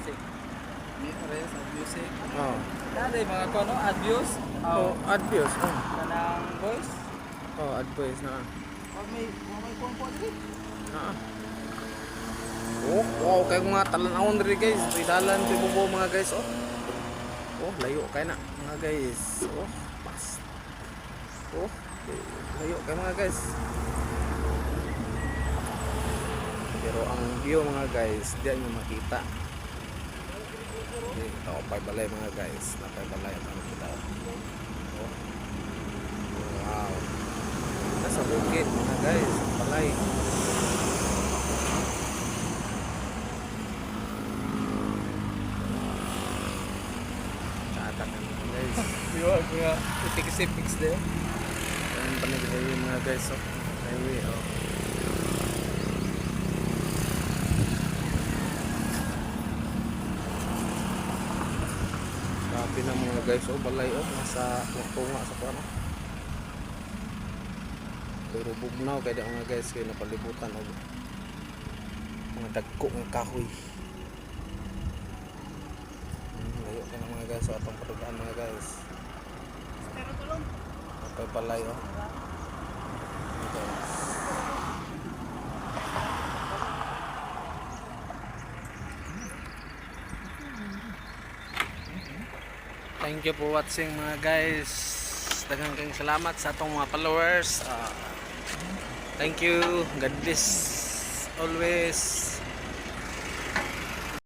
music. Ni Reyes ad music. Oh. Dali mga kuno ad views. Oh, add views. Oh. Kanang voice. Oh, add views na. May kuan po dili. Ah. Oh, wow, kay mga talan-awon diri guys. Ridalan di bubo mga guys, oh. Oh, layo kay na mga guys. Oh, pas. Oh, layo kay mga guys. Pero ang view mga guys, di nyo makita. Okay, ito pay balay mga guys. Napay balay ang kita. Oh. Wow. Nasa bukid mga guys, balay. Catat mga guys. Yo mga itik-sipix de. Ayan pa nag-highway mga guys, oh. Highway, oh. Grabe na mga guys, oh. Balay, oh. Nasa tunga sa kuwan, oh. Pero bugnaw kaya di mga guys, kaya napalibutan, oh. Mga dagko ng kahoy. Layo ka na mga guys, oh. Atong parugaan mga guys. Napay balay, oh. Guys. Thank you for watching mga guys. Daghang kang salamat sa atong mga followers. Thank you. God bless always.